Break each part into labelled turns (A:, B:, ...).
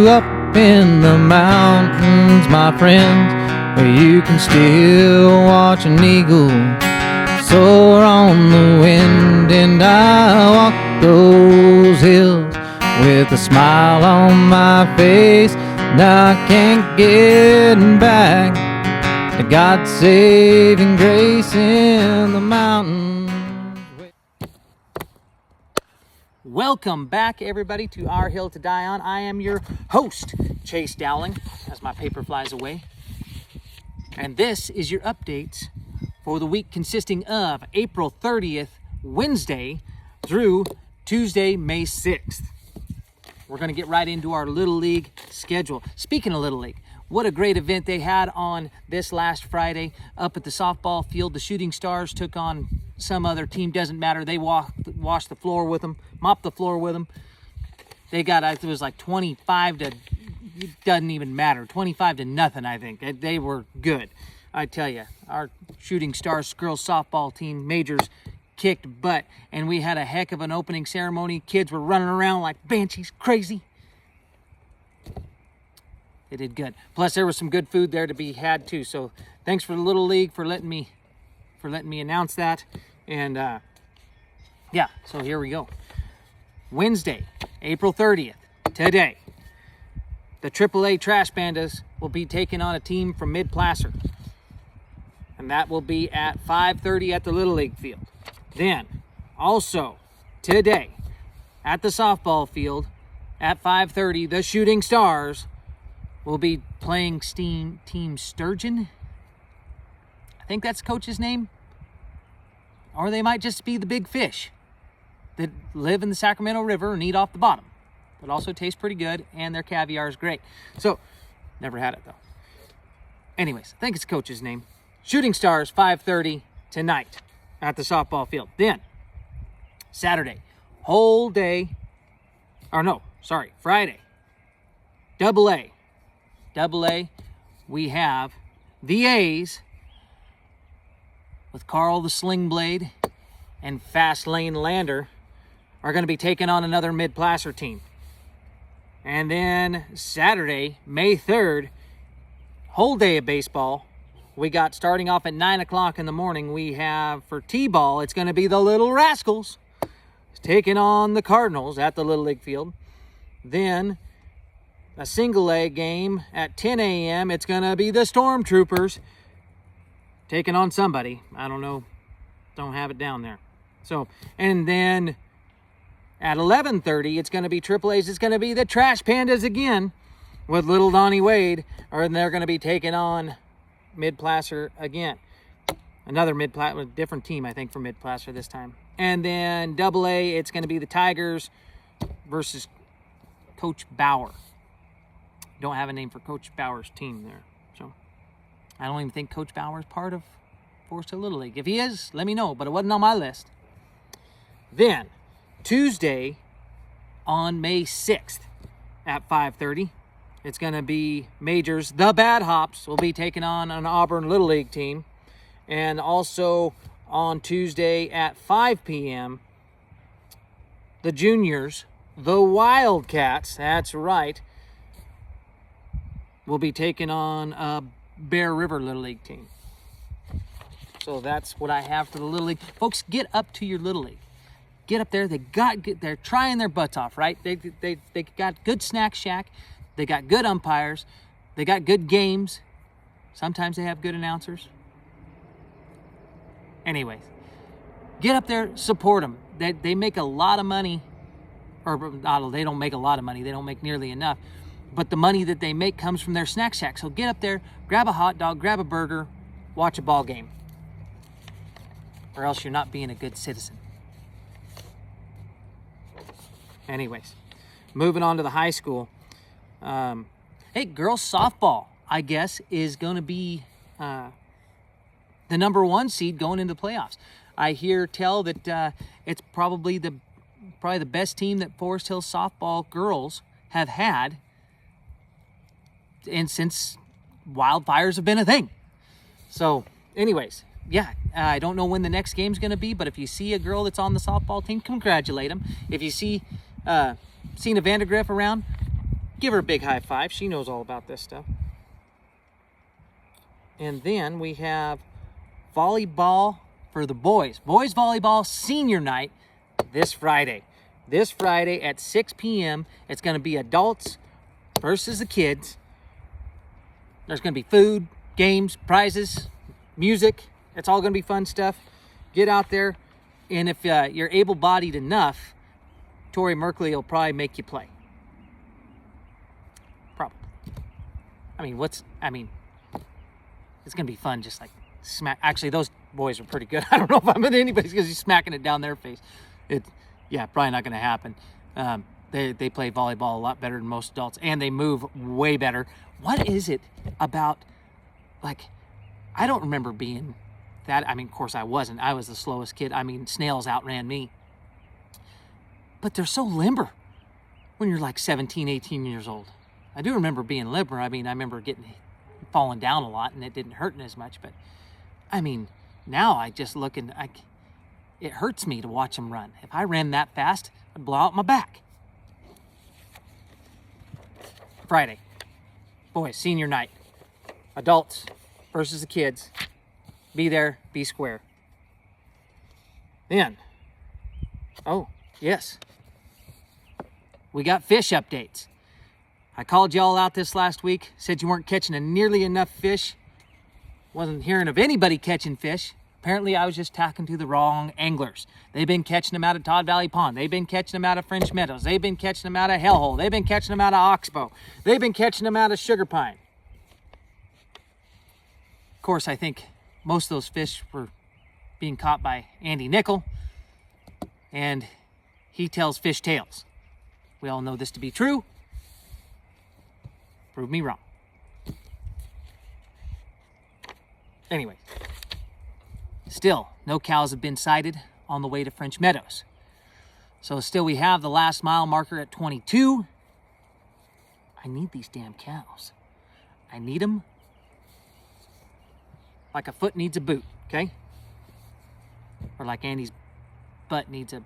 A: you up in the mountains, my friends, where you can still watch an eagle soar on the wind. And I walk those hills with a smile on my face, and I can't get back to God's saving grace in the mountains.
B: Welcome back, everybody, to Our Hill to Die On. I am your host, Chase Dowling, as my paper flies away. And this is your updates for the week consisting of April 30th, Wednesday, through Tuesday, May 6th. We're going to get right into our Little League schedule. Speaking of Little League, what a great event they had on this last Friday up at the softball field. The Shooting Stars took on some other team, doesn't matter. They washed the floor with them, mopped the floor with them. They got, it was like 25 to, it doesn't even matter, 25 to nothing, I think. They were good. I tell you, our Shooting Stars girls softball team, majors, kicked butt, and we had a heck of an opening ceremony. Kids were running around like banshees, crazy. They did good. Plus, there was some good food there to be had too. So, thanks for the Little League for letting me announce that. And yeah, so here we go. Wednesday, April 30th, today, the AAA Trash Pandas will be taking on a team from Mid-Placer. And that will be at 5:30 at the Little League field. Then, also, today, at the softball field, at 5:30, the Shooting Stars will be playing Team Sturgeon. I think that's the coach's name. Or they might just be the big fish that live in the Sacramento River and eat off the bottom. But also taste pretty good, and their caviar is great. So, never had it though. Anyways, I think it's the coach's name. Shooting Stars, 5:30 tonight at the softball field. Then, Saturday, whole day, Friday, Double A, we have the A's with Carl the Sling Blade and Fast Lane Lander are going to be taking on another Mid-Placer team. And then Saturday, May 3rd, whole day of baseball. We got, starting off at 9 o'clock in the morning, we have for T-ball, it's going to be the Little Rascals taking on the Cardinals at the Little League field. Then a single A game at 10 a.m. It's going to be the Stormtroopers taking on somebody. I don't know. Don't have it down there. So, and then at 11:30, it's going to be Triple A's. It's going to be the Trash Pandas again with Little Donnie Wade. And they're going to be taking on Mid-Placer again. Another Mid-Placer, different team, I think, for Mid-Placer this time. And then Double A, it's going to be the Tigers versus Coach Bauer. Don't have a name for Coach Bauer's team there. So I don't even think Coach Bauer is part of Forest Hill Little League. If he is, let me know, but it wasn't on my list. Then, Tuesday on May 6th at 5:30, it's going to be Majors. The Bad Hops will be taking on an Auburn Little League team. And also on Tuesday at 5 p.m., the Juniors, the Wildcats, that's right, will be taking on a Bear River Little League team. So that's what I have for the Little League. Folks, get up to your Little League. Get up there. They're trying their butts off, right? They got good snack shack. They got good umpires. They got good games. Sometimes they have good announcers. Anyways, get up there, support them. They make a lot of money. Or they don't make a lot of money. They don't make nearly enough. But the money that they make comes from their snack shack. So get up there, grab a hot dog, grab a burger, watch a ball game. Or else you're not being a good citizen. Anyways, moving on to the high school. Hey, girls softball, I guess, is going to be the number 1 seed going into the playoffs. I hear tell that it's probably the best team that Forest Hill softball girls have had, and since wildfires have been a thing. So, anyways, yeah, I don't know when the next game's going to be, but if you see a girl that's on the softball team, congratulate them. If you see Cena Vandergriff around, Give her a big high five. She knows all about this stuff. And then we have volleyball for the boys. Boys volleyball senior night this Friday. This Friday at 6 p.m. It's going to be adults versus the kids. There's going to be food, games, prizes, music. It's all going to be fun stuff. Get out there. And if you're able-bodied enough, Tori Merkley will probably make you play. Probably. It's going to be fun, just like smack. Actually, those boys are pretty good. I don't know if I'm with anybody because he's smacking it down their face. Probably not going to happen. They play volleyball a lot better than most adults, and they move way better. What is it about, like, I don't remember being that. I mean, of course I wasn't. I was the slowest kid. I mean, snails outran me. But they're so limber when you're like 17, 18 years old. I do remember being limber. I mean, I remember falling down a lot and it didn't hurt as much. But, I mean, now I just look and it hurts me to watch them run. If I ran that fast, I'd blow out my back. Friday. Boys, senior night. Adults versus the kids. Be there, be square. Then, oh, yes. We got fish updates. I called y'all out this last week, said you weren't catching nearly enough fish. Wasn't hearing of anybody catching fish. Apparently, I was just talking to the wrong anglers. They've been catching them out of Todd Valley Pond. They've been catching them out of French Meadows. They've been catching them out of Hellhole. They've been catching them out of Oxbow. They've been catching them out of Sugar Pine. Of course, I think most of those fish were being caught by Andy Nickel, and he tells fish tales. We all know this to be true. Prove me wrong. Anyway, still, no cows have been sighted on the way to French Meadows. So still we have the last mile marker at 22. I need these damn cows. I need them like a foot needs a boot, okay? Or like Andy's butt needs a,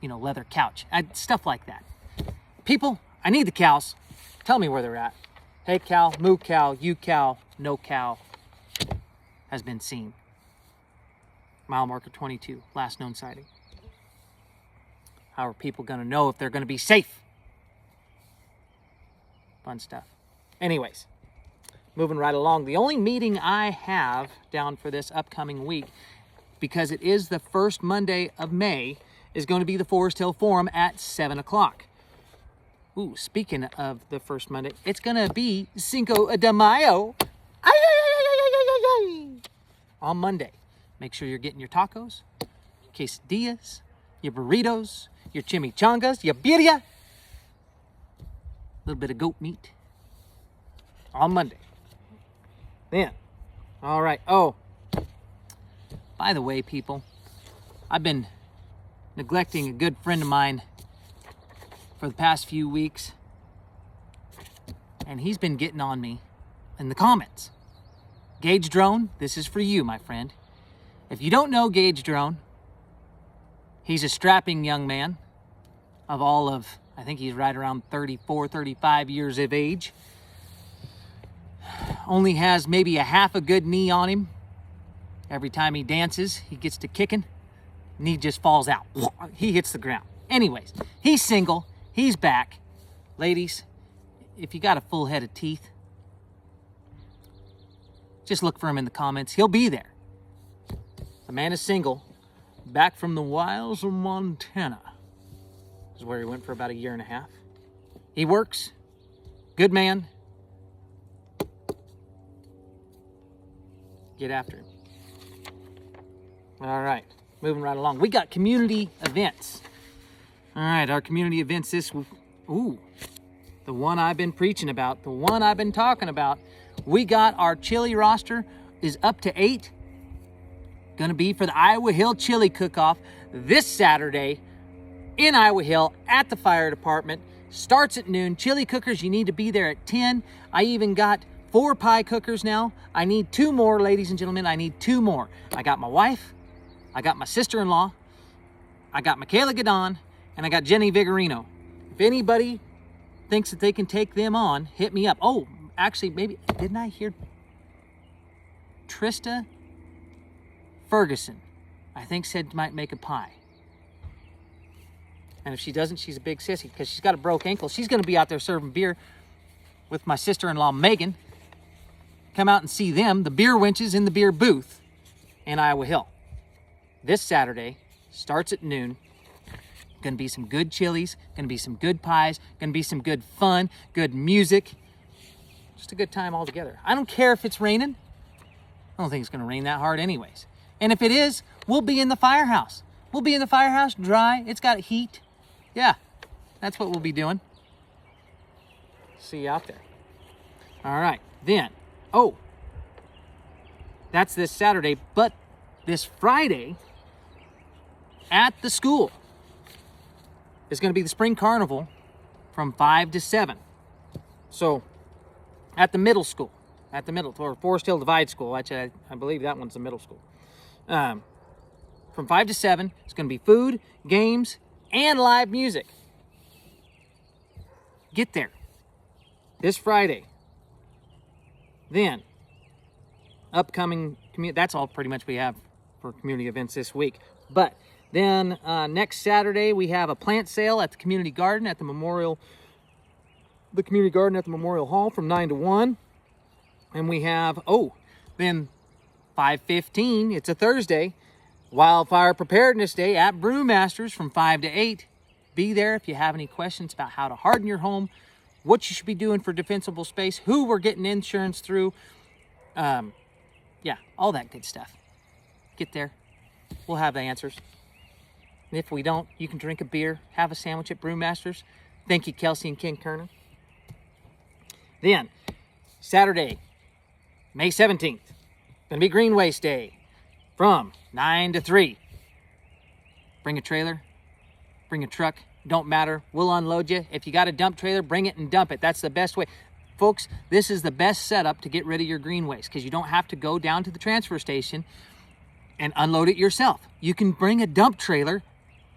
B: leather couch. Stuff like that. People, I need the cows. Tell me where they're at. Hey cow, moo cow, you cow, no cow has been seen. Mile marker 22, last known sighting. How are people going to know if they're going to be safe? Fun stuff. Anyways, moving right along. The only meeting I have down for this upcoming week, because it is the first Monday of May, is going to be the Forest Hill Forum at 7 o'clock. Ooh, speaking of the first Monday, it's going to be Cinco De Mayo. On Monday. Make sure you're getting your tacos, quesadillas, your burritos, your chimichangas, your birria. A little bit of goat meat. On Monday. Then, all right. Oh, by the way, people, I've been neglecting a good friend of mine for the past few weeks, and he's been getting on me in the comments. Gage Drone, this is for you, my friend. If you don't know Gage Drone, he's a strapping young man of I think he's right around 34, 35 years of age. Only has maybe a half a good knee on him. Every time he dances, he gets to kicking. Knee just falls out. He hits the ground. Anyways, he's single. He's back. Ladies, if you got a full head of teeth, just look for him in the comments. He'll be there. The man is single, back from the wilds of Montana. This is where he went for about a year and a half. He works. Good man. Get after him. All right, moving right along. We got community events. All right, our community events this week. Ooh, the one I've been preaching about, the one I've been talking about. We got our chili roster is up to 8. Going to be for the Iowa Hill Chili Cook-Off this Saturday in Iowa Hill at the fire department. Starts at noon. Chili cookers, you need to be there at 10. I even got 4 pie cookers now. I need 2 more, ladies and gentlemen. I need 2 more. I got my wife. I got my sister-in-law. I got Michaela Gadon. And I got Jenny Vigorino. If anybody thinks that they can take them on, hit me up. Oh, actually, maybe, didn't I hear Trista Ferguson, I think, said might make a pie. And if she doesn't, she's a big sissy because she's got a broke ankle. She's going to be out there serving beer with my sister-in-law, Megan. Come out and see them, the beer wenches in the beer booth in Iowa Hill. This Saturday, starts at noon. Going to be some good chilies, going to be some good pies, going to be some good fun, good music. Just a good time altogether. I don't care if it's raining. I don't think it's going to rain that hard anyways. And if it is, we'll be in the firehouse. We'll be in the firehouse, dry. It's got heat. Yeah, that's what we'll be doing. See you out there. All right, then. Oh, that's this Saturday, but this Friday at the school is going to be the spring carnival from 5 to 7. So at the middle school, or Forest Hill Divide School, which I believe that one's the middle school. From 5 to 7, it's going to be food, games, and live music. Get there this Friday. Then, upcoming, that's all pretty much we have for community events this week. But then next Saturday, we have a plant sale at the community garden at the Memorial Hall from 9 to 1. And we have, then 5:15, it's a Thursday, Wildfire Preparedness Day at Brewmasters from 5 to 8. Be there if you have any questions about how to harden your home, what you should be doing for defensible space, who we're getting insurance through. Yeah, all that good stuff. Get there. We'll have the answers. And if we don't, you can drink a beer, have a sandwich at Brewmasters. Thank you, Kelsey and Ken Kernan. Then, Saturday, May 17th, going to be Green Waste Day from 9 to 3. Bring a trailer, bring a truck, don't matter. We'll unload you. If you got a dump trailer, bring it and dump it. That's the best way. Folks, this is the best setup to get rid of your green waste because you don't have to go down to the transfer station and unload it yourself. You can bring a dump trailer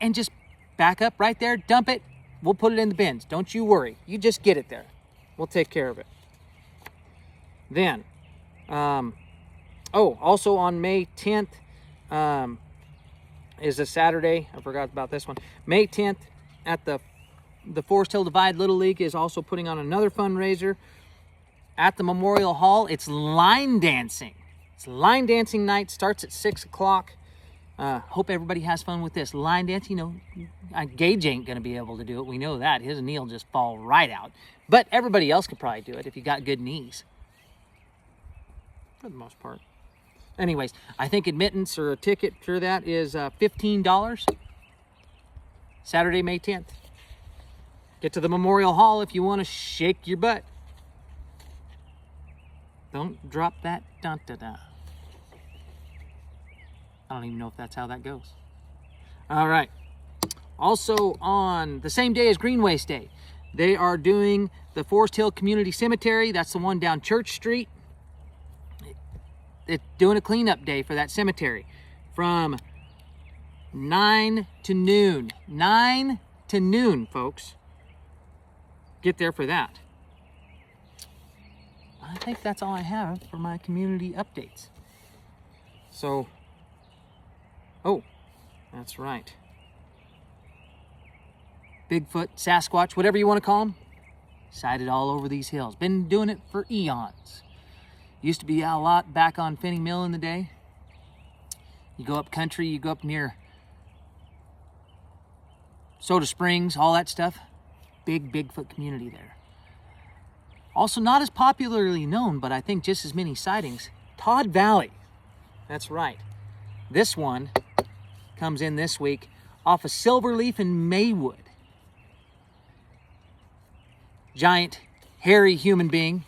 B: and just back up right there, dump it. We'll put it in the bins. Don't you worry. You just get it there. We'll take care of it. Then, also on May 10th is a Saturday. I forgot about this one. May 10th at the Forest Hill Divide Little League is also putting on another fundraiser at the Memorial Hall. It's line dancing. It's line dancing night. Starts at 6 o'clock. Hope everybody has fun with this. Line dancing, Gage ain't going to be able to do it. We know that. His knee will just fall right out. But everybody else could probably do it if you got good knees. For the most part. Anyways, I think admittance or a ticket for that is $15. Saturday, May 10th. Get to the Memorial Hall if you want to shake your butt. Don't drop that dun-da-da. I don't even know if that's how that goes. All right. Also on the same day as Green Waste Day, they are doing the Forest Hill Community Cemetery. That's the one down Church Street. It's doing a cleanup day for that cemetery from 9 to noon. 9 to noon, folks. Get there for that. I think that's all I have for my community updates. So, that's right. Bigfoot, Sasquatch, whatever you want to call them, sighted all over these hills. Been doing it for eons. Used to be a lot back on Finney Mill in the day. You go up country, you go up near Soda Springs, all that stuff. Big Bigfoot community there. Also not as popularly known, but I think just as many sightings, Todd Valley. That's right. This one comes in this week off of Silverleaf and Maywood. Giant, hairy human being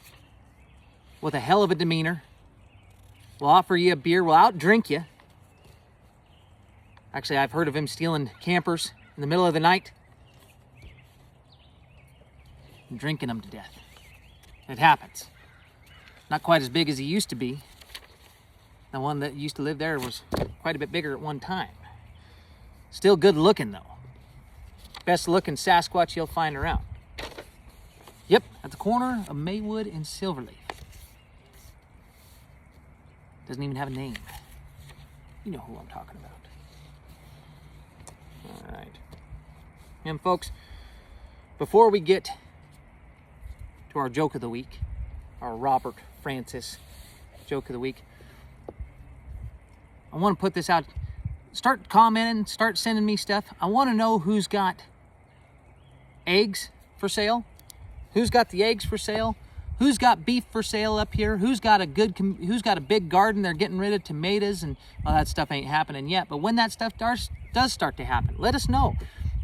B: with a hell of a demeanor. Will offer you a beer, will outdrink you. Actually, I've heard of him stealing campers in the middle of the night and drinking them to death. It happens. Not quite as big as he used to be. The one that used to live there was quite a bit bigger at one time. Still good looking though. Best looking Sasquatch you'll find around. Yep, at the corner of Maywood and Silverleaf. Doesn't even have a name. You know who I'm talking about. All right. And folks, before we get to our joke of the week, our Robert Francis joke of the week, I want to put this out. Start commenting, start sending me stuff. I want to know who's got eggs for sale. Who's got the eggs for sale? Who's got beef for sale up here? Who's got a big garden? They're getting rid of tomatoes, and well, that stuff ain't happening yet. But when that stuff does start to happen, let us know.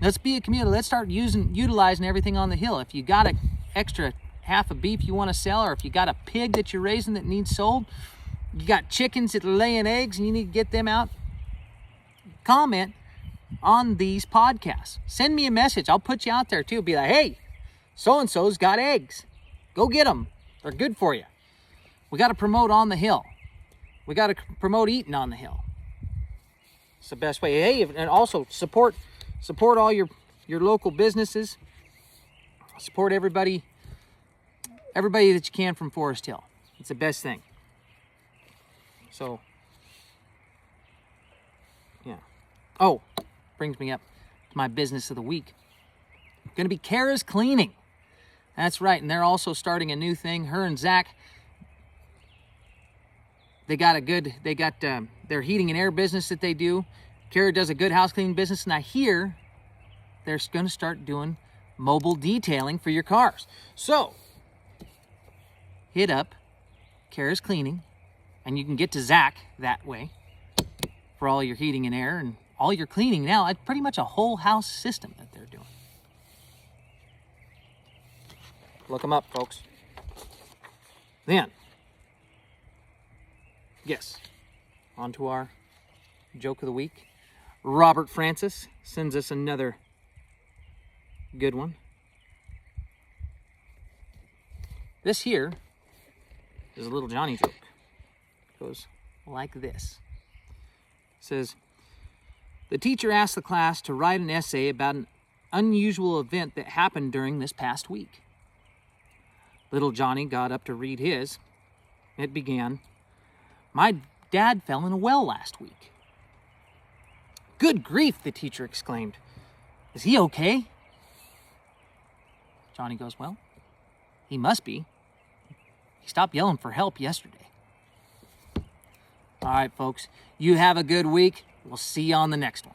B: Let's be a community. Let's start utilizing everything on the hill. If you got an extra half of beef you want to sell, or if you got a pig that you're raising that needs sold, you got chickens that are laying eggs and you need to get them out, comment on these podcasts. Send me a message. I'll put you out there too. Be like, hey, so-and-so's got eggs. Go get them. They're good for you. We got to promote on the hill. We got to promote eating on the hill. It's the best way. Hey, and also support all your local businesses. Support everybody that you can from Forest Hill. It's the best thing. So, yeah. Oh, brings me up to my business of the week. Going to be Kara's Cleaning. That's right, and they're also starting a new thing. Her and Zach, they got their heating and air business that they do. Kara does a good house cleaning business, and I hear they're going to start doing mobile detailing for your cars. So, hit up Kara's Cleaning, and you can get to Zach that way for all your heating and air and all your cleaning now. It's pretty much a whole house system that they're doing. Look them up, folks. Then, yes, on to our joke of the week. Robert Francis sends us another good one. This here is a little Johnny joke. It goes like this. It says, the teacher asked the class to write an essay about an unusual event that happened during this past week. Little Johnny got up to read his. It began, my dad fell in a well last week. Good grief, the teacher exclaimed. Is he okay? Johnny goes, well, he must be. He stopped yelling for help yesterday. All right, folks, you have a good week. We'll see you on the next one.